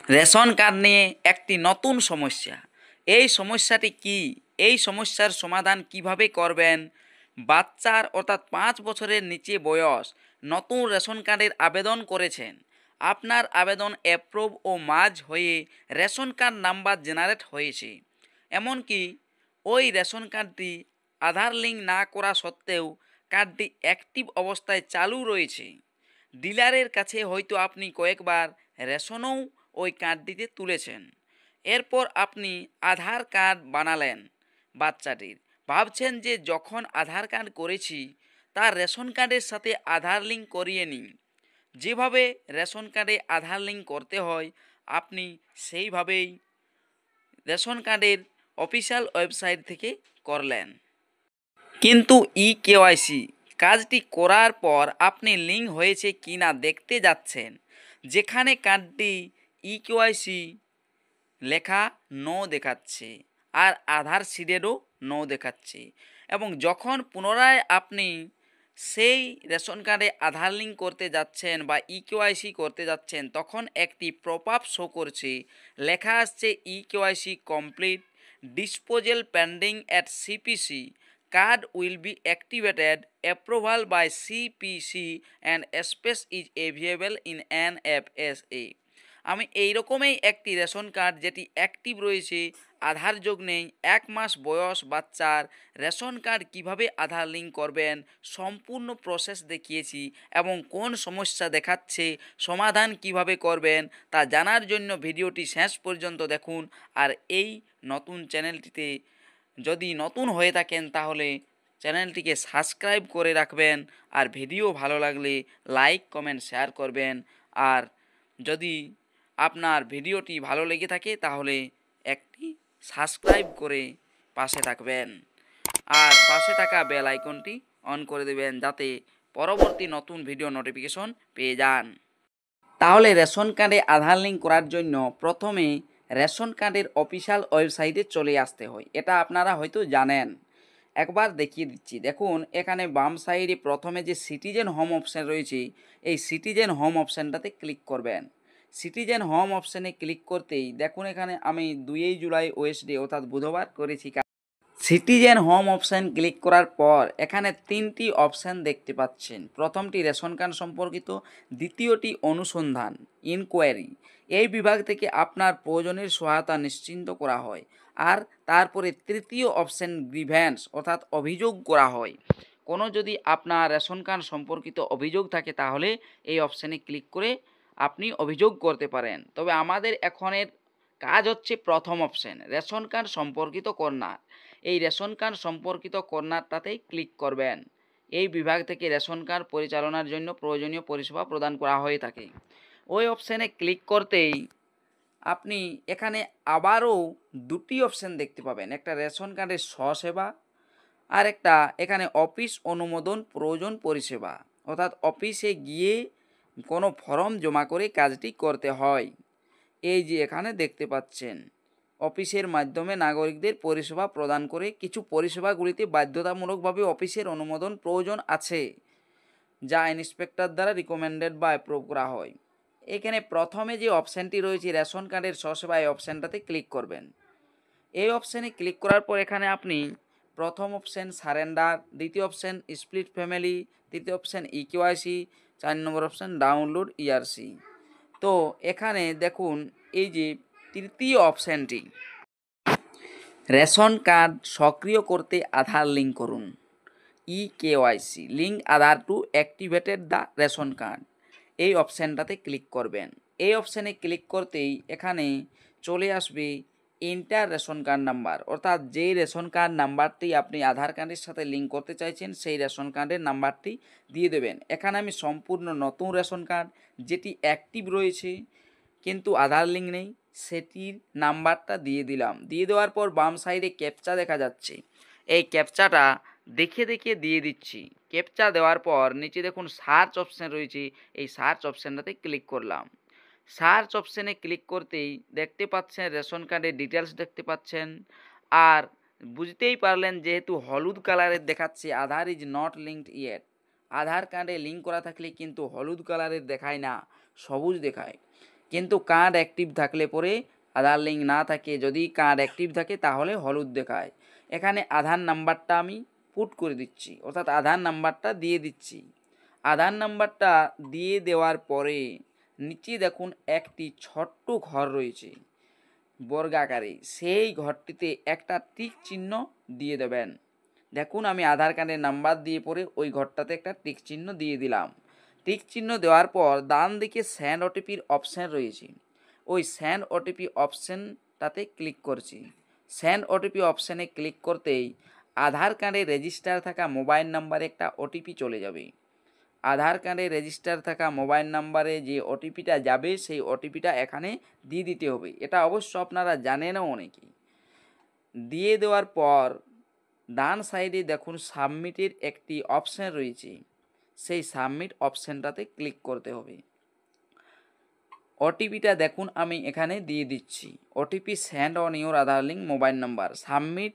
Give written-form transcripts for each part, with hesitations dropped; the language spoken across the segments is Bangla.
রেশন কার্ড নিয়ে একটি নতুন সমস্যা। এই সমস্যাটি কি? এই সমস্যার সমাধান কিভাবে করবেন? বাচ্চার অর্থাৎ 5 বছরের নিচে বয়স নতুন রেশন কার্ডের আবেদন করেছেন। আপনার আবেদন অ্যাপ্রুভ ও মার্জ হয়ে রেশন কার্ড নাম্বার জেনারেট হয়েছে। এমনকি ওই রেশন কার্ডটি আধার লিঙ্ক না করা সত্ত্বেও কার্ডটি অ্যাক্টিভ অবস্থায় চালু রয়েছে। ডিলারের কাছে হয়তো আপনি কয়েকবার রেশনও ওই কার্ডটিতে তুলেছেন। এরপর আপনি আধার কার্ড বানালেন বাচ্চাটির। ভাবছেন যে যখন আধার কার্ড করেছি তার রেশন কার্ডের সাথে আধার লিঙ্ক করিয়ে নিই। যেভাবে রেশন কার্ডে আধার লিঙ্ক করতে হয় আপনি সেইভাবেই রেশন কার্ডের অফিসিয়াল ওয়েবসাইট থেকে করলেন। কিন্তু কেওয়াইসি কাজটি করার পর আপনি লিঙ্ক হয়েছে কি না দেখতে যাচ্ছেন, যেখানে কার্ডটি কেওয়াইসি লেখা নো দেখাচ্ছে আর আধার সিডেরও নো দেখাচ্ছে। এবং যখন পুনরায় আপনি সেই রেশন কার্ডে আধার লিঙ্ক করতে যাচ্ছেন বা কেওয়াইসি করতে যাচ্ছেন, তখন একটি পপ আপ শো করছে, লেখা আসছে KYC complete, disposal pending at CPC, card will be activated, approval by CPC and space is available in NFSA। আমি এই রকমই একটি রেশন কার্ড যেটি অ্যাক্টিভ রয়েছে, আধার যোগ নেই, 1 মাস বয়স বাচ্চার রেশন কার্ড কিভাবে আধার লিঙ্ক করবেন সম্পূর্ণ প্রসেস দেখিয়েছি এবং কোন সমস্যা দেখাচ্ছে সমাধান কিভাবে করবেন তা জানার জন্য ভিডিওটি শেষ পর্যন্ত দেখুন। আর এই নতুন চ্যানেলটিতে যদি নতুন হয়ে থাকেন তাহলে চ্যানেলটিকে সাবস্ক্রাইব করে রাখবেন, আর ভিডিও ভালো লাগলে লাইক কমেন্ট শেয়ার করবেন। আর যদি আপনার ভিডিওটি ভালো লেগে থাকে তাহলে একটি সাবস্ক্রাইব করে পাশে থাকবেন আর পাশে থাকা বেল আইকনটি অন করে দেবেন যাতে পরবর্তী নতুন ভিডিও নোটিফিকেশন পেয়ে যান। তাহলে রেশন কার্ডে আধার লিঙ্ক করার জন্য প্রথমে রেশন কার্ডের অফিসিয়াল ওয়েবসাইটে চলে আসতে হয়, এটা আপনারা হয়তো জানেন। একবার দেখিয়ে দিচ্ছি, দেখুন এখানে বাম সাইডে প্রথমে যে সিটিজেন হোম অপশান রয়েছে, এই সিটিজেন হোম অপশানটাতে ক্লিক করবেন। সিটিজেন হোম অপশানে ক্লিক করতেই দেখুন এখানে আমি 2 জুলাই ওয়েসডে অর্থাৎ বুধবার করেছি। সিটিজেন হোম অপশান ক্লিক করার পর এখানে 3টি অপশান দেখতে পাচ্ছেন। প্রথমটি রেশন কার্ড সম্পর্কিত, দ্বিতীয়টি অনুসন্ধান ইনকোয়ারি, এই বিভাগ থেকে আপনার প্রয়োজনের সহায়তা নিশ্চিন্ত করা হয়। আর তারপরে তৃতীয় অপশান গ্রিভ্যান্স অর্থাৎ অভিযোগ করা হয়। কোনো যদি আপনার রেশন কার্ড সম্পর্কিত অভিযোগ থাকে তাহলে এই অপশানে ক্লিক করে আপনি অভিযোগ করতে পারেন। তবে আমাদের এখনের কাজ হচ্ছে প্রথম অপশান রেশন কার্ড সম্পর্কিত কর্নার। এই রেশন কার্ড সম্পর্কিত কর্নারটাতেই ক্লিক করবেন। এই বিভাগ থেকে রেশন কার্ড পরিচালনার জন্য প্রয়োজনীয় পরিষেবা প্রদান করা হয়ে থাকে। ওই অপশানে ক্লিক করতেই আপনি এখানে আবারও 2টি অপশান দেখতে পাবেন, একটা রেশন কার্ডের স্বসেবা আর একটা এখানে অফিস অনুমোদন প্রয়োজন পরিষেবা, অর্থাৎ অফিসে গিয়ে কোনো ফর্ম জমা করে কাজটি করতে হয়। এই যে এখানে দেখতে পাচ্ছেন অফিসের মাধ্যমে নাগরিকদের পরিষেবা প্রদান করে, কিছু পরিষেবাগুলিতে বাধ্যতামূলকভাবে অফিসের অনুমোদন প্রয়োজন আছে যা ইন্সপেক্টর দ্বারা রিকমেন্ডেড বা অ্যাপ্রুভ করা হয়। এখানে প্রথমে যে অপশানটি রয়েছে রেশন কার্ডের স্বসেবা, এই অপশানটাতে ক্লিক করবেন। এই অপশানে ক্লিক করার পর এখানে আপনি প্রথম অপশান সারেন্ডার, দ্বিতীয় অপশান স্প্লিট ফ্যামিলি, তৃতীয় অপশান কেওয়াইসি, 4 নম্বর অপশান ডাউনলোড ইআরসি। তো এখানে দেখুন এই যে তৃতীয় অপশানটি, রেশন কার্ড সক্রিয় করতে আধার লিঙ্ক করুন, KYC link Aadhaar to activated the ration card, এই অপশানটাতে ক্লিক করবেন। এই অপশানে ক্লিক করতেই এখানে চলে আসবে এন্টার রেশন কার্ড নাম্বার, অর্থাৎ যেই রেশন কার্ড নাম্বারটি আপনি আধার কার্ডের সাথে লিঙ্ক করতে চাইছেন সেই রেশন কার্ডের নাম্বারটি দিয়ে দেবেন। এখানে আমি সম্পূর্ণ নতুন রেশন কার্ড যেটি অ্যাক্টিভ রয়েছে কিন্তু আধার লিঙ্ক নেই সেটির নাম্বারটা দিয়ে দিলাম। দিয়ে দেওয়ার পর বাম সাইডে ক্যাপচা দেখা যাচ্ছে, এই ক্যাপচাটা দেখে দেখে দিয়ে দিচ্ছি। ক্যাপচা দেওয়ার পর নিচে দেখুন সার্চ অপশান রয়েছে, এই সার্চ অপশানটাতে ক্লিক করলাম। সার্চ অপশানে ক্লিক করতেই দেখতে পাচ্ছেন রেশন কার্ডের ডিটেলস দেখতে পাচ্ছেন। আর বুঝতেই পারলেন যেহেতু হলুদ কালারের দেখাচ্ছে আধার ইজ নট লিঙ্কড ইয়েট, আধার কার্ডে লিঙ্ক করা থাকলে কিন্তু হলুদ কালারের দেখায় না, সবুজ দেখায়। কিন্তু কার্ড অ্যাক্টিভ থাকলে পরে আধার লিঙ্ক না থাকে, যদি কার্ড অ্যাক্টিভ থাকে তাহলে হলুদ দেখায়। এখানে আধার নাম্বারটা আমি পুট করে দিচ্ছি, অর্থাৎ আধার নাম্বারটা দিয়ে দিচ্ছি। আধার নাম্বারটা দিয়ে দেওয়ার পরে নিচে দেখুন একটি ছোট্ট ঘর রয়েছে বর্গাকারে, সেই ঘরটিতে একটা টিক চিহ্ন দিয়ে দেবেন। দেখুন আমি আধার কার্ডের নাম্বার দিয়ে পরে ওই ঘরটাতে একটা টিক চিহ্ন দিয়ে দিলাম। টিক চিহ্ন দেওয়ার পর ডান দিকে সেন্ড ওটিপির অপশান রয়েছে, ওই সেন্ড ওটিপি অপশানটাতে ক্লিক করছি। সেন্ড ওটিপি অপশানে ক্লিক করতেই আধার কার্ডে রেজিস্টার থাকা মোবাইল নাম্বারে একটা ওটিপি চলে যাবে। আধার কার্ডে রেজিস্টার থাকা মোবাইল নাম্বারে যে ওটিপিটা যাবে সেই ওটিপিটা এখানে দিয়ে দিতে হবে। এটা অবশ্য আপনারা জানেনও অনেকেই। দিয়ে দেওয়ার পর ডান সাইডে দেখুন সাবমিটের একটি অপশান রয়েছে, সেই সাবমিট অপশানটাতে ক্লিক করতে হবে। ওটিপিটা দেখুন আমি এখানে দিয়ে দিচ্ছি, OTP send on your Aadhaar link mobile number. Submit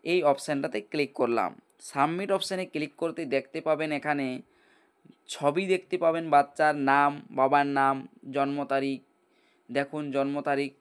এই অপশানটাতে ক্লিক করলাম। সাবমিট অপশানে ক্লিক করতে দেখতে পাবেন এখানে ছবি দেখতে পাবেন, বাচ্চার নাম, বাবার নাম, জন্ম তারিখ, দেখুন জন্ম তারিখ,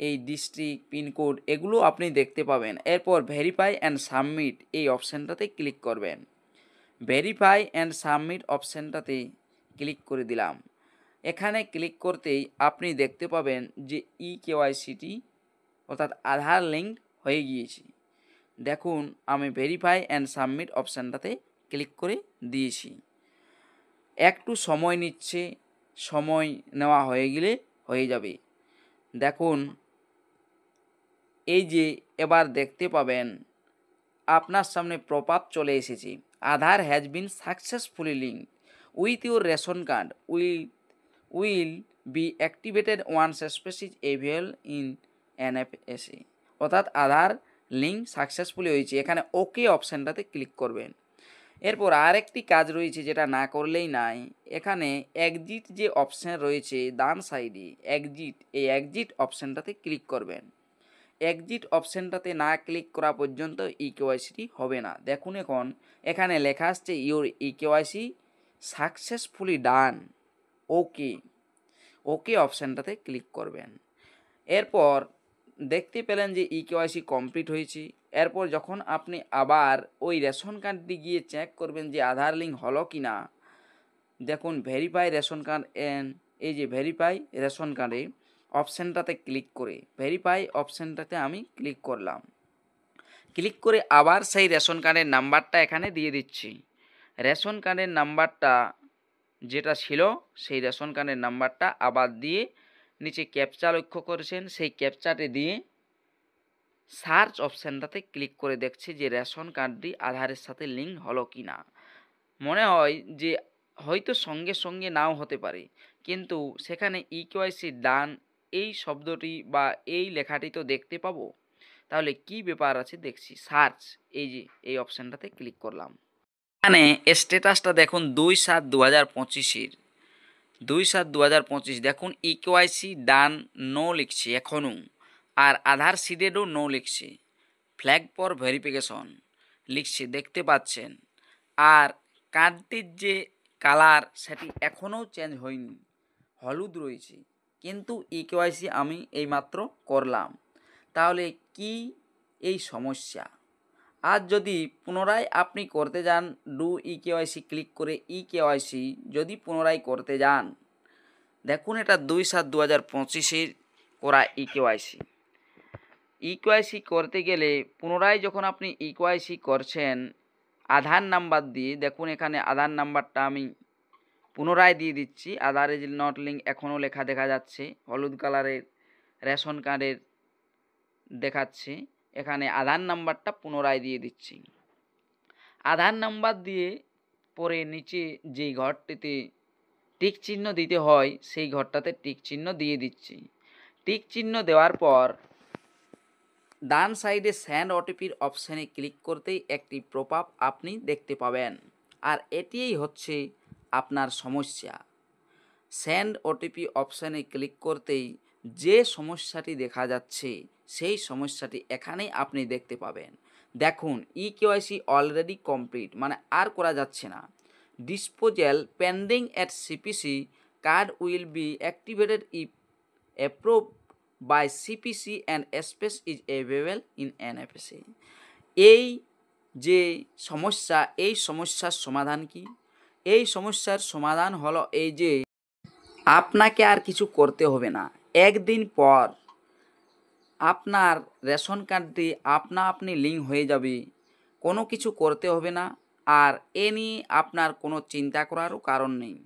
এই ডিস্ট্রিক্ট, পিনকোড, এগুলো আপনি দেখতে পাবেন। এরপর ভেরিফাই অ্যান্ড সাবমিট এই অপশানটাতে ক্লিক করবেন। ভেরিফাই অ্যান্ড সাবমিট অপশানটাতে ক্লিক করে দিলাম। এখানে ক্লিক করতেই আপনি দেখতে পাবেন যে কেওয়াইসিটি অর্থাৎ আধার লিঙ্ক হয়ে গিয়েছে। দেখুন আমি ভেরিফাই অ্যান্ড সাবমিট অপশানটাতে ক্লিক করে দিয়েছি। একটু সময় নিচ্ছে, সময় নেওয়া হয়ে গেলে হয়ে যাবে। দেখুন এই যে এবার দেখতে পাবেন আপনার সামনে পপআপ চলে এসেছে, Aadhaar has been successfully link with your ration card will be activated once species avail in NFSA, অর্থাৎ আধার লিঙ্ক সাকসেসফুলি হয়েছে। এখানে ওকে অপশানটাতে ক্লিক করবেন। এরপর আরেকটি কাজ রয়েছে যেটা না করলেই নাই, এখানে এক্সিট যে অপশান রয়েছে ডান সাইডে এক্সিট, এই এক্সিট অপশানটাতে ক্লিক করবেন। এক্সিট অপশানটাতে না ক্লিক করা পর্যন্ত কেওয়াইসিটি হবে না। দেখুন এখন এখানে লেখা আসছে your KYC successfully done, okay, okay অপশানটাতে ক্লিক করবেন। এরপর দেখতে পেলেন যে কেওয়াইসি কমপ্লিট হয়েছে। এরপর যখন আপনি আবার ওই রেশন কার্ডটি গিয়ে চেক করবেন যে আধার লিঙ্ক হলো কি না, দেখুন ভেরিফাই রেশন কার্ড এই যে ভেরিফাই রেশন কার্ডে অপশানটাতে ক্লিক করে ভেরিফাই অপশানটাতে আমি ক্লিক করলাম। ক্লিক করে আবার সেই রেশন কার্ডের নাম্বারটা এখানে দিয়ে দিচ্ছি। রেশন কার্ডের নাম্বারটা যেটা ছিল সেই রেশন কার্ডের নাম্বারটা আবার দিয়ে নিচে ক্যাপচা লক্ষ্য করেছেন, সেই ক্যাপচাটে দিয়ে সার্চ অপশানটাতে ক্লিক করে দেখছি যে রেশন কার্ডটি আধারের সাথে লিঙ্ক হলো কি না। মনে হয় যে হয়তো সঙ্গে সঙ্গে নাও হতে পারে, কিন্তু সেখানে কেওয়াইসি ডান এই শব্দটি বা এই লেখাটি তো দেখতে পাবো। তাহলে কি ব্যাপার আছে দেখছি, সার্চ এই যে এই অপশানটাতে ক্লিক করলাম। এখানে স্ট্যাটাসটা দেখুন 2/7/2025-এর 2/7/2025 দেখুন কেওয়াইসি ডান নো লিখছে এখনও, আর আধার সিডেডও নো লিখছে, ফ্ল্যাগ ফর ভেরিফিকেশন লিখছে দেখতে পাচ্ছেন। আর কার্ডটির যে কালার সেটি এখনও চেঞ্জ হয়নি, হলুদ রয়েছে, কিন্তু কেওয়াইসি আমি এইমাত্র করলাম। তাহলে কি এই সমস্যা? আর যদি পুনরায় আপনি করতে যান ডু কেওয়াইসি ক্লিক করে কেওয়াইসি যদি পুনরায় করতে যান, দেখুন এটা 2/7/2025-এর করা কেওয়াইসি। কেওয়াইসি করতে গেলে পুনরায় যখন আপনি কেওয়াইসি করছেন আধার নাম্বার দিয়ে, দেখুন এখানে আধার নাম্বারটা আমি পুনরায় দিয়ে দিচ্ছি। আধার ইজ নট লিঙ্ক এখনও লেখা দেখা যাচ্ছে, হলুদ কালারের রেশন কার্ডের দেখাচ্ছে। এখানে আধার নাম্বারটা পুনরায় দিয়ে দিচ্ছি। আধার নাম্বার দিয়ে পরে নিচে যেই ঘরটিতে টিক চিহ্ন দিতে হয় সেই ঘরটাতে টিক চিহ্ন দিয়ে দিচ্ছি। টিক চিহ্ন দেওয়ার পর ডান সাইডে সেন্ড ওটিপির অপশানে ক্লিক করতেই একটি পপআপ আপনি দেখতে পাবেন। আর এটিই হচ্ছে আপনার সমস্যা। সেন্ড ওটিপি অপশানে ক্লিক করতেই যে সমস্যাটি দেখা যাচ্ছে সেই সমস্যাটি এখানেই আপনি দেখতে পাবেন। দেখুন কেওয়াইসি অলরেডি কমপ্লিট, মানে আর করা যাচ্ছে না। Disposal pending at CPC card will be activated if approved by CPC and space is available in NFSA. এই যে সমস্যা, এই সমস্যার সমাধান কি? এই সমস্যার সমাধান হলো এই যে আপনাকে আর কিছু করতে হবে না। একদিন পর আপনার রেশন কার্ডটি আপনা আপনি লিঙ্ক হয়ে যাবে, কোনো কিছু করতে হবে না। আর এ নিয়ে আপনার কোনো চিন্তা করারও কারণ নেই।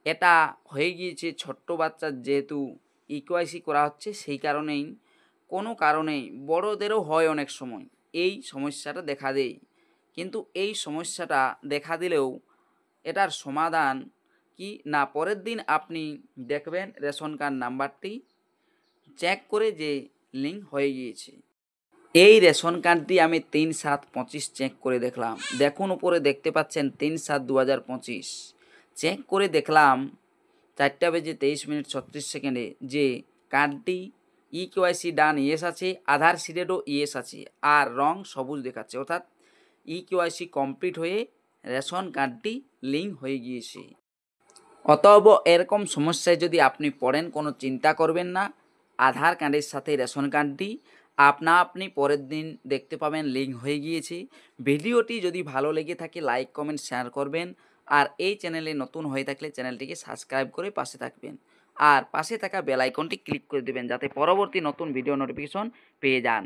এটা হয়ে গিয়েছে ছোট্ট বাচ্চার যেহেতু ইকেওয়াইসি করা হচ্ছে, সেই কারণেই। কোনো কারণেই বড়দেরও হয় অনেক সময় এই সমস্যাটা দেখা দেয়, কিন্তু এই সমস্যাটা দেখা দিলেও এটার সমাধান কি না, পরের দিন আপনি দেখবেন রেশন কার্ড নাম্বারটি চেক করে যে লিঙ্ক হয়ে গিয়েছে। এই রেশন কার্ডটি আমি 3/7/25 চেক করে দেখলাম। দেখুন উপরে দেখতে পাচ্ছেন 3/7/2025 চেক করে দেখলাম 4:23:36 যে কার্ডটি ইকেওয়াইসি ডান ইয়েস আছে, আধার সিডেডও ইয়েস আছে, আর রং সবুজ দেখাচ্ছে, অর্থাৎ ইকেওয়াইসি কমপ্লিট হয়ে রেশন কার্ডটি লিঙ্ক হয়ে গিয়েছে। অতএব এরকম সমস্যায় যদি আপনি পড়েন কোনো চিন্তা করবেন না। আধার কার্ডের সাথে রেশন কার্ডটি আপনা আপনি পরের দিন দেখতে পাবেন লিঙ্ক হয়ে গিয়েছে। ভিডিওটি যদি ভালো লেগে থাকে লাইক কমেন্ট শেয়ার করবেন, আর এই চ্যানেলে নতুন হয়ে থাকলে চ্যানেলটিকে সাবস্ক্রাইব করে পাশে থাকবেন, আর পাশে থাকা বেল আইকনটি ক্লিক করে দেবেন যাতে পরবর্তী নতুন ভিডিও নোটিফিকেশন পেয়ে যান।